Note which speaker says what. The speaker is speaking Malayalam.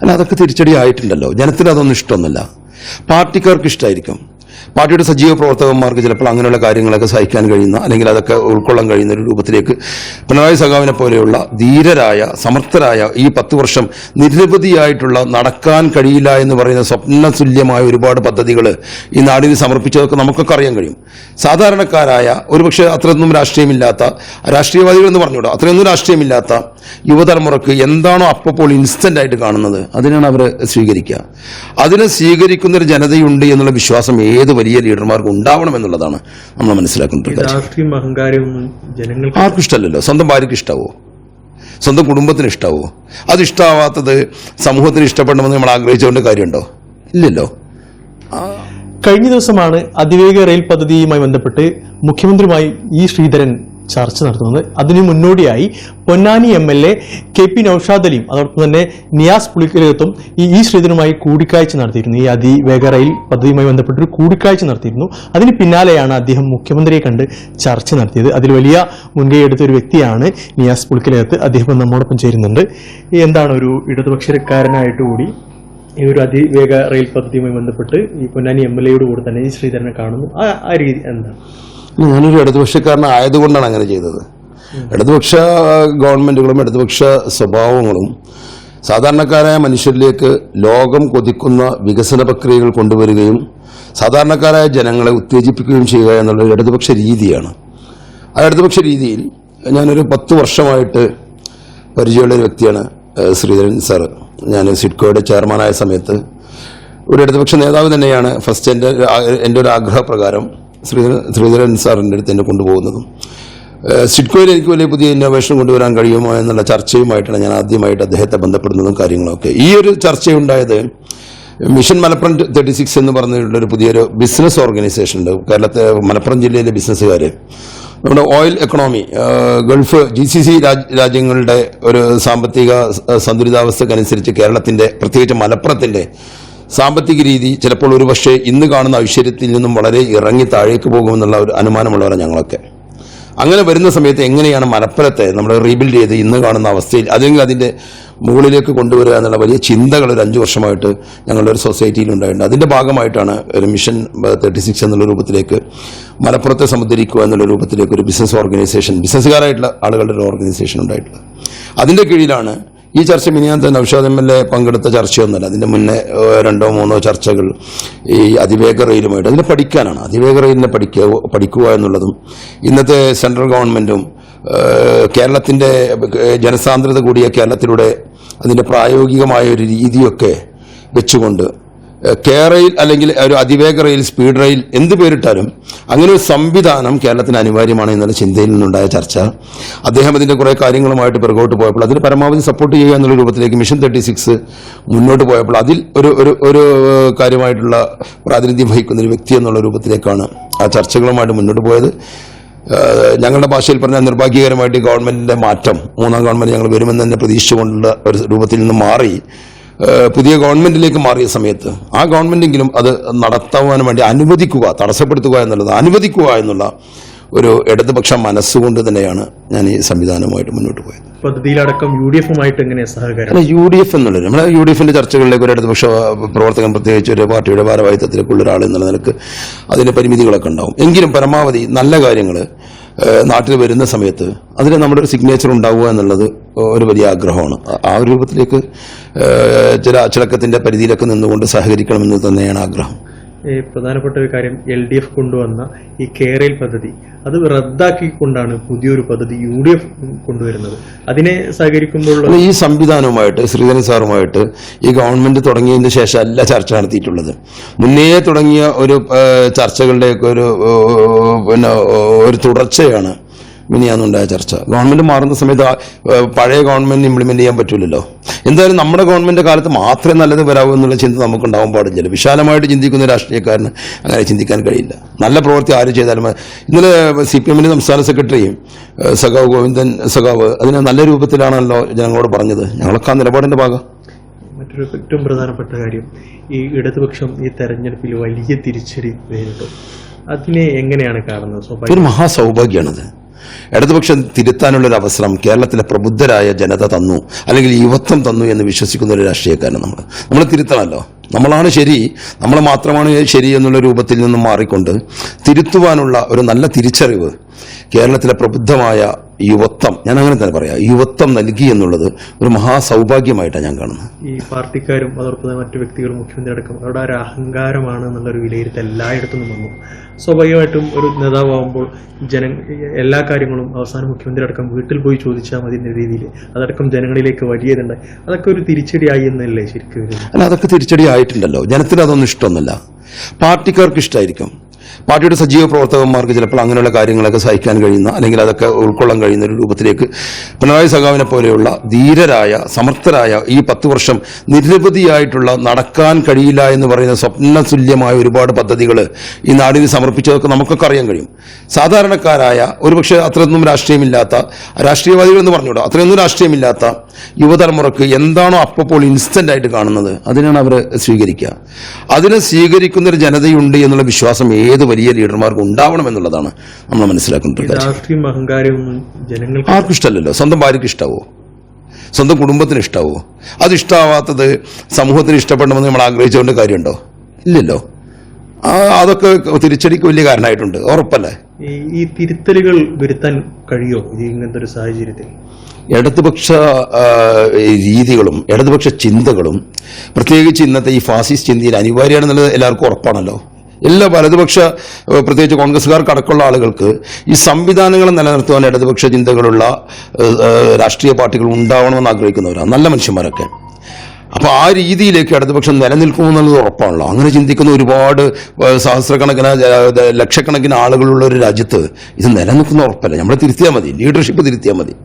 Speaker 1: അല്ല, അതൊക്കെ തിരിച്ചടി ആയിട്ടുണ്ടല്ലോ. ജനത്തിന് അതൊന്നും ഇഷ്ടമൊന്നുമില്ല. പാർട്ടിക്കാർക്ക് ഇഷ്ടമായിരിക്കും. പാർട്ടിയുടെ സജീവ പ്രവർത്തകന്മാർക്ക് ചിലപ്പോൾ അങ്ങനെയുള്ള കാര്യങ്ങളൊക്കെ സഹിക്കാൻ കഴിയുന്ന, അല്ലെങ്കിൽ അതൊക്കെ ഉൾക്കൊള്ളാൻ കഴിയുന്ന ഒരു രൂപത്തിലേക്ക് പിണറായി സഖാവിനെ പോലെയുള്ള ധീരരായ, സമർത്ഥരായ, ഈ 10 വർഷം നിരവധിയായിട്ടുള്ള നടക്കാൻ കഴിയില്ല എന്ന് പറയുന്ന സ്വപ്നതുല്യമായ ഒരുപാട് പദ്ധതികൾ ഈ നാടിന് സമർപ്പിച്ചതൊക്കെ നമുക്കൊക്കെ അറിയാൻ കഴിയും. സാധാരണക്കാരായ, ഒരുപക്ഷെ അത്രയൊന്നും രാഷ്ട്രീയമില്ലാത്ത, രാഷ്ട്രീയവാദികൾ എന്ന് പറഞ്ഞുകൂടാ, അത്രയൊന്നും രാഷ്ട്രീയമില്ലാത്ത യുവതലമുറക്ക് എന്താണോ അപ്പോൾ ഇൻസ്റ്റന്റ് ആയിട്ട് കാണുന്നത് അതിനാണ് അവർ സ്വീകരിക്കുക. അതിനെ സ്വീകരിക്കുന്നൊരു ജനതയുണ്ട് എന്നുള്ള വിശ്വാസം ഏത് വലിയ ലീഡർമാർക്ക് ഉണ്ടാവണം എന്നുള്ളതാണ് നമ്മൾ മനസ്സിലാക്കുന്നത്. ആർക്കും ഇഷ്ടമല്ലല്ലോ. സ്വന്തം ഭാര്യയ്ക്ക് ഇഷ്ടാവോ? സ്വന്തം കുടുംബത്തിന് ഇഷ്ടാവോ? അത് ഇഷ്ടാവാത്തത് സമൂഹത്തിന് ഇഷ്ടപ്പെടണമെന്ന് നമ്മൾ ആഗ്രഹിച്ചുകൊണ്ട് കാര്യമുണ്ടോ? ഇല്ലല്ലോ.
Speaker 2: കഴിഞ്ഞ ദിവസമാണ് അതിവേഗ റെയിൽ പദ്ധതിയുമായി ബന്ധപ്പെട്ട് മുഖ്യമന്ത്രിയുമായി ഇ ശ്രീധരൻ ചർച്ച നടത്തുന്നത്. അതിനു മുന്നോടിയായി പൊന്നാനി MLA KP നൌഷാദ് അലിയും അതോടൊപ്പം തന്നെ നിയാസ് പുളിക്കലത്തും ഇ ശ്രീധരനുമായി കൂടിക്കാഴ്ച നടത്തിയിരുന്നു. ഈ അതിവേഗ റെയിൽ പദ്ധതിയുമായി ബന്ധപ്പെട്ടൊരു കൂടിക്കാഴ്ച നടത്തിയിരുന്നു. അതിന് പിന്നാലെയാണ് അദ്ദേഹം മുഖ്യമന്ത്രിയെ കണ്ട് ചർച്ച നടത്തിയത്. അതിൽ വലിയ മുൻകൈ എടുത്ത ഒരു വ്യക്തിയാണ് നിയാസ് പുളിക്കലത്ത്. അദ്ദേഹം നമ്മോടൊപ്പം ചേരുന്നുണ്ട്. എന്താണ് ഒരു ഇടതുപക്ഷക്കാരനായിട്ട് കൂടി ഈ ഒരു അതിവേഗ റെയിൽ പദ്ധതിയുമായി ബന്ധപ്പെട്ട് ഈ പൊന്നാനി MLAയോട് കൂടെ തന്നെ ഈ ശ്രീധരനെ കാണുന്നു, ആ രീതി എന്താണ്?
Speaker 1: ഞാനൊരു ഇടതുപക്ഷക്കാരനായതുകൊണ്ടാണ് അങ്ങനെ ചെയ്തത്. ഇടതുപക്ഷ ഗവൺമെന്റുകളും ഇടതുപക്ഷ സ്വഭാവങ്ങളും സാധാരണക്കാരായ മനുഷ്യരിലേക്ക് ലോകം കൊതിക്കുന്ന വികസന പ്രക്രിയകൾ കൊണ്ടുവരികയും സാധാരണക്കാരായ ജനങ്ങളെ ഉത്തേജിപ്പിക്കുകയും ചെയ്യുക എന്നുള്ള ഇടതുപക്ഷ രീതിയാണ്. ആ ഇടതുപക്ഷ രീതിയിൽ ഞാനൊരു 10 വർഷമായിട്ട് പരിചയമുള്ള ഒരു വ്യക്തിയാണ് ശ്രീധരൻ സാറ്. ഞാൻ സിഡ്കോയുടെ ചെയർമാനായ സമയത്ത് ഒരു ഇടതുപക്ഷ നേതാവ് തന്നെയാണ് ഫസ്റ്റ് എൻ്റെ ഒരു ആഗ്രഹപ്രകാരം ശ്രീധരൻ സാറിൻ്റെ അടുത്ത് എന്നെ കൊണ്ടുപോകുന്നതും. സിഡ്കോയിൽ എനിക്ക് വലിയ പുതിയ ഇന്നോവേഷൻ കൊണ്ടുവരാൻ കഴിയുമോ എന്നുള്ള ചർച്ചയുമായിട്ടാണ് ഞാൻ ആദ്യമായിട്ട് അദ്ദേഹത്തെ ബന്ധപ്പെടുന്നതും കാര്യങ്ങളൊക്കെ. ഈ ഒരു ചർച്ചയുണ്ടായത് മിഷൻ മലപ്പുറം 36 എന്ന് പറഞ്ഞിട്ടുള്ളൊരു പുതിയൊരു ബിസിനസ് ഓർഗനൈസേഷൻ ഉണ്ട്. കേരളത്തെ മലപ്പുറം ജില്ലയിലെ ബിസിനസ്സുകാർ നമ്മുടെ ഓയിൽ എക്കണോമി, ഗൾഫ് GCC രാജ്യങ്ങളുടെ ഒരു സാമ്പത്തിക സന്തുലിതാവസ്ഥക്കനുസരിച്ച് കേരളത്തിൻ്റെ, പ്രത്യേകിച്ച് മലപ്പുറത്തിൻ്റെ സാമ്പത്തിക രീതി ചിലപ്പോൾ ഒരുപക്ഷെ ഇന്ന് കാണുന്ന ഐശ്വര്യത്തിൽ നിന്നും വളരെ ഇറങ്ങി താഴേക്ക് പോകുമെന്നുള്ള ഒരു അനുമാനമുള്ളവരാണ് ഞങ്ങളൊക്കെ. അങ്ങനെ വരുന്ന സമയത്ത് എങ്ങനെയാണ് മലപ്പുറത്തെ നമ്മൾ റീബിൽഡ് ചെയ്ത് ഇന്ന് കാണുന്ന അവസ്ഥയിൽ അല്ലെങ്കിൽ അതിൻ്റെ മുകളിലേക്ക് കൊണ്ടുവരിക എന്നുള്ള വലിയ ചിന്തകൾ ഒരു 5 വർഷമായിട്ട് ഞങ്ങളുടെ ഒരു സൊസൈറ്റിയിൽ ഉണ്ടായിട്ടുണ്ട്. അതിൻ്റെ ഭാഗമായിട്ടാണ് ഒരു മിഷൻ 36 എന്നുള്ള രൂപത്തിലേക്ക് മലപ്പുറത്തെ സമുദ്രിക്കുക എന്നുള്ള രൂപത്തിലേക്ക് ഒരു ബിസിനസ് ഓർഗനൈസേഷൻ, ബിസിനസ്സുകാരായിട്ടുള്ള ആളുകളുടെ ഒരു ഓർഗനൈസേഷൻ ഉണ്ടായിട്ടുള്ളത്. അതിൻ്റെ കീഴിലാണ് ഈ ചർച്ച. മിനിയാന്ത നൌഷാദ് MLA പങ്കെടുത്ത ചർച്ചയൊന്നുമല്ല. അതിൻ്റെ മുന്നേ 2-3 ചർച്ചകൾ ഈ അതിവേഗ റെയിലുമായിട്ട് അതിനെ പഠിക്കാനാണ്. അതിവേഗ റെയിലിനെ പഠിക്കുക എന്നുള്ളതും ഇന്നത്തെ സെൻട്രൽ ഗവൺമെൻറ്റും കേരളത്തിൻ്റെ ജനസാന്ദ്രത കൂടിയ കേരളത്തിലൂടെ അതിൻ്റെ പ്രായോഗികമായ ഒരു രീതിയൊക്കെ വെച്ചുകൊണ്ട് റെയിൽ അല്ലെങ്കിൽ ഒരു അതിവേഗ റെയിൽ, സ്പീഡ് റെയിൽ, എന്ത് പേരിട്ടാലും അങ്ങനെ ഒരു സംവിധാനം കേരളത്തിന് അനിവാര്യമാണ് എന്നുള്ള ചിന്തയിൽ നിന്നുണ്ടായ ചർച്ച. അദ്ദേഹം അതിൻ്റെ കുറേ കാര്യങ്ങളുമായിട്ട് പിറകോട്ട് പോയപ്പോൾ അതിന് പരമാവധി സപ്പോർട്ട് ചെയ്യുക എന്നുള്ള രൂപത്തിലേക്ക് മിഷൻ 36 മുന്നോട്ട് പോയപ്പോൾ അതിൽ ഒരു കാര്യമായിട്ടുള്ള പ്രാതിനിധ്യം വഹിക്കുന്ന ഒരു വ്യക്തി എന്നുള്ള രൂപത്തിലേക്കാണ് ആ ചർച്ചകളുമായിട്ട് മുന്നോട്ട് പോയത്. ഞങ്ങളുടെ ഭാഷയിൽ പറഞ്ഞാൽ നിർഭാഗ്യകരമായിട്ട് ഗവൺമെന്റിന്റെ മാറ്റം, 3ാം ഗവൺമെന്റ് ഞങ്ങൾ വരുമെന്ന് തന്നെ പ്രതീക്ഷിച്ചുകൊണ്ടുള്ള ഒരു രൂപത്തിൽ നിന്ന് മാറി പുതിയ ഗവൺമെന്റിലേക്ക് മാറിയ സമയത്ത് ആ ഗവൺമെന്റെങ്കിലും അത് നടത്താൻ വേണ്ടി അനുവദിക്കുക, തടസ്സപ്പെടുത്തുക എന്നുള്ളത്, അനുവദിക്കുക എന്നുള്ള ഒരു ഇടതുപക്ഷ മനസ്സുകൊണ്ട് തന്നെയാണ് ഞാൻ ഈ സംവിധാനവുമായിട്ട് മുന്നോട്ട് പോയത്.
Speaker 2: പദ്ധതിയിലടക്കം UDF-ഉമായിട്ട് എങ്ങനെ സഹകരണം?
Speaker 1: UDF എന്നുള്ളത് നമ്മുടെ UDF-ന്റെ ചർച്ചകളിലേക്ക് ഒരു ഇടതുപക്ഷ പ്രവർത്തകൻ, പ്രത്യേകിച്ച് ഒരു പാർട്ടിയുടെ ഭാരവാഹിത്വത്തിലേക്കുള്ള ഒരാൾ എന്നുള്ള നിലക്ക് അതിന് പരിമിതികളൊക്കെ ഉണ്ടാവും. എങ്കിലും പരമാവധി നല്ല കാര്യങ്ങൾ നാട്ടിൽ വരുന്ന സമയത്ത് അതിന് നമ്മുടെ ഒരു സിഗ്നേച്ചർ ഉണ്ടാവുക എന്നുള്ളത് ഒരു വലിയ ആഗ്രഹമാണ്. ആ ഒരു രൂപത്തിലേക്ക് ചില അച്ചടക്കത്തിന്റെ പരിധിയിലൊക്കെ നിന്നുകൊണ്ട് സഹകരിക്കണമെന്ന് തന്നെയാണ് ആഗ്രഹം.
Speaker 2: പ്രധാനപ്പെട്ട ഒരു കാര്യം, LDF കൊണ്ടുവന്ന ഈ റെയിൽ പദ്ധതി അത് റദ്ദാക്കിക്കൊണ്ടാണ് പുതിയൊരു പദ്ധതി UDF കൊണ്ടുവരുന്നത്. അതിനെ സഹകരിക്കുമ്പോൾ
Speaker 1: ഈ സംവിധാനവുമായിട്ട് ശ്രീധരൻ സാറുമായിട്ട് ഈ ഗവൺമെന്റ് തുടങ്ങിയതിന് ശേഷം അല്ല ചർച്ച നടത്തിയിട്ടുള്ളത്. മുന്നേ തുടങ്ങിയ ഒരു ചർച്ചകളുടെയൊക്കെ ഒരു തുടർച്ചയാണ് മിനിയാന്നുണ്ടായ ചർച്ച. ഗവൺമെന്റ് മാറുന്ന സമയത്ത് പഴയ ഗവൺമെന്റ് ഇംപ്ലിമെന്റ് ചെയ്യാൻ പറ്റില്ലല്ലോ. എന്തായാലും നമ്മുടെ ഗവൺമെന്റ് കാലത്ത് മാത്രമേ നല്ലത് വരാവൂ എന്നുള്ള ചിന്ത നമുക്കുണ്ടാവാൻ പാടില്ല. വിശാലമായിട്ട് ചിന്തിക്കുന്ന രാഷ്ട്രീയക്കാരന് അങ്ങനെ ചിന്തിക്കാൻ കഴിയില്ല. നല്ല പ്രവൃത്തി ആര് ചെയ്താലും. ഇന്നലെ CPM-ന്റെ സംസ്ഥാന സെക്രട്ടറിയും സഖാവ് ഗോവിന്ദൻ സഖാവ് അതിനെ നല്ല രൂപത്തിലാണല്ലോ ജനങ്ങളോട് പറഞ്ഞത്. ഞങ്ങളൊക്കെ ആ നിലപാടിന്റെ ഭാഗം.
Speaker 2: മറ്റൊരു ഏറ്റവും പ്രധാനപ്പെട്ട കാര്യം, ഈ ഇടതുപക്ഷം ഈ തെരഞ്ഞെടുപ്പിൽ വലിയ തിരിച്ചടി നേരിട്ടു. അതിനെ എങ്ങനെയാണ് കാണുന്നത്?
Speaker 1: ഒരു മഹാസൗഭാഗ്യമാണത്. ഇടതുപക്ഷം തിരുത്താനുള്ളൊരു അവസരം കേരളത്തിലെ പ്രബുദ്ധരായ ജനത തന്നു, അല്ലെങ്കിൽ യുവത്വം തന്നു എന്ന് വിശ്വസിക്കുന്ന ഒരു രാഷ്ട്രീയക്കാരൻ നമ്മൾ തിരുത്തണമല്ലോ. നമ്മളാണ് ശരി, നമ്മൾ മാത്രമാണ് ശരി എന്നുള്ള രൂപത്തിൽ നിന്നും മാറിക്കൊണ്ട് തിരുത്തുവാനുള്ള ഒരു നല്ല തിരിച്ചറിവ് കേരളത്തിലെ പ്രബുദ്ധമായ യുവത്വം, ഞാൻ അങ്ങനെ തന്നെ പറയാം, യുവത്വം നൽകി എന്നുള്ളത് ഒരു മഹാസൗഭാഗ്യമായിട്ടാണ് ഞാൻ കാണുന്നത്.
Speaker 2: ഈ പാർട്ടിക്കാരും അതോടൊപ്പം മറ്റു വ്യക്തികളും മുഖ്യമന്ത്രി അടക്കം അവരുടെ ഒരു അഹങ്കാരമാണ് എന്നുള്ളൊരു വിലയിരുത്തൽ എല്ലായിടത്തും വന്നു. സ്വാഭാവികമായിട്ടും ഒരു നേതാവാകുമ്പോൾ എല്ലാ കാര്യങ്ങളും അവസാനം മുഖ്യമന്ത്രി അടക്കം വീട്ടിൽ പോയി ചോദിച്ചാൽ മതി എന്ന രീതിയിൽ അതടക്കം ജനങ്ങളിലേക്ക് വലിയതുണ്ടായി. അതൊക്കെ ഒരു തിരിച്ചടിയായി എന്നല്ലേ ശരിക്കും?
Speaker 1: അല്ല, അതൊക്കെ തിരിച്ചടി ആയിട്ടുണ്ടല്ലോ. ജനത്തിന് അതൊന്നും ഇഷ്ടമൊന്നുമല്ല. പാർട്ടിക്കാർക്ക് ഇഷ്ടമായിരിക്കും. പാർട്ടിയുടെ സജീവ പ്രവർത്തകന്മാർക്ക് ചിലപ്പോൾ അങ്ങനെയുള്ള കാര്യങ്ങളൊക്കെ സഹിക്കാൻ കഴിയുന്ന, അല്ലെങ്കിൽ അതൊക്കെ ഉൾക്കൊള്ളാൻ കഴിയുന്ന ഒരു രൂപത്തിലേക്ക് പിണറായി സഖാവിനെ പോലെയുള്ള ധീരരായ സമർത്ഥരായ ഈ 10 വർഷം നിരവധിയായിട്ടുള്ള നടക്കാൻ കഴിയില്ല എന്ന് പറയുന്ന സ്വപ്നതുല്യമായ ഒരുപാട് പദ്ധതികൾ ഈ നാടിന് സമർപ്പിച്ചതൊക്കെ നമുക്കൊക്കെ അറിയാൻ കഴിയും. സാധാരണക്കാരായ ഒരുപക്ഷെ അത്രയൊന്നും രാഷ്ട്രീയമില്ലാത്ത രാഷ്ട്രീയവാദികൾ എന്ന് പറഞ്ഞുകൂടാ, അത്രയൊന്നും രാഷ്ട്രീയമില്ലാത്ത യുവതലമുറക്ക് എന്താണോ അപ്പോൾ ഇൻസ്റ്റന്റ് ആയിട്ട് കാണുന്നത് അതിനാണ് അവർ സ്വീകരിക്കുക. അതിനെ സ്വീകരിക്കുന്നൊരു ജനതയുണ്ട് എന്നുള്ള വിശ്വാസം ഏത് വലിയ ലീഡർമാർക്ക് ഉണ്ടാവണം എന്നുള്ളതാണ് നമ്മൾ മനസ്സിലാക്കുന്നത്.
Speaker 2: രാഷ്ട്രീയം അഹങ്കാരമൊന്നും ജനങ്ങൾക്ക്
Speaker 1: ആർക്കും ഇഷ്ടമല്ലല്ലോ. സ്വന്തം ഭാര്യയ്ക്ക് ഇഷ്ടാവോ? സ്വന്തം കുടുംബത്തിന് ഇഷ്ടാവോ? അത് ഇഷ്ടാവാത്തത് സമൂഹത്തിന് ഇഷ്ടപ്പെടണമെന്ന് നമ്മൾ ആഗ്രഹിച്ചുകൊണ്ട് കാര്യമുണ്ടോ? ഇല്ലല്ലോ. അതൊക്കെ തിരിച്ചടിക്ക് വലിയ കാരണമായിട്ടുണ്ട്, ഉറപ്പല്ലേ?
Speaker 2: ഈ തിരുത്തലുകൾ വരുത്താൻ കഴിയോ ഇങ്ങനത്തെ ഒരു സാഹചര്യത്തിൽ?
Speaker 1: ഇടതുപക്ഷ രീതികളും ഇടതുപക്ഷ ചിന്തകളും പ്രത്യേകിച്ച് ഇന്നത്തെ ഈ ഫാസിസ്റ്റ് ഇന്ത്യയിൽ അനിവാര്യമാണെന്നുള്ളത് എല്ലാവർക്കും ഉറപ്പാണല്ലോ. എല്ലാ വലതുപക്ഷ, പ്രത്യേകിച്ച് കോൺഗ്രസ്സുകാർക്ക് അടക്കമുള്ള ആളുകൾക്ക് ഈ സംവിധാനങ്ങൾ നിലനിർത്തുവാൻ ഇടതുപക്ഷ ചിന്തകളുള്ള രാഷ്ട്രീയ പാർട്ടികൾ ഉണ്ടാവണമെന്ന് ആഗ്രഹിക്കുന്നവരാണ് നല്ല മനുഷ്യന്മാരൊക്കെ. അപ്പോൾ ആ രീതിയിലേക്ക് ഇടതുപക്ഷം നിലനിൽക്കുമെന്നുള്ളത് ഉറപ്പാണല്ലോ. അങ്ങനെ ചിന്തിക്കുന്ന ഒരുപാട് സഹസ്രക്കണക്കിന് ലക്ഷക്കണക്കിന് ആളുകളുള്ള ഒരു രാജ്യത്ത് ഇത് നിലനിൽക്കുന്ന ഉറപ്പല്ല. നമ്മൾ തിരുത്തിയാൽ മതി, ലീഡർഷിപ്പ് തിരുത്തിയാൽ മതി.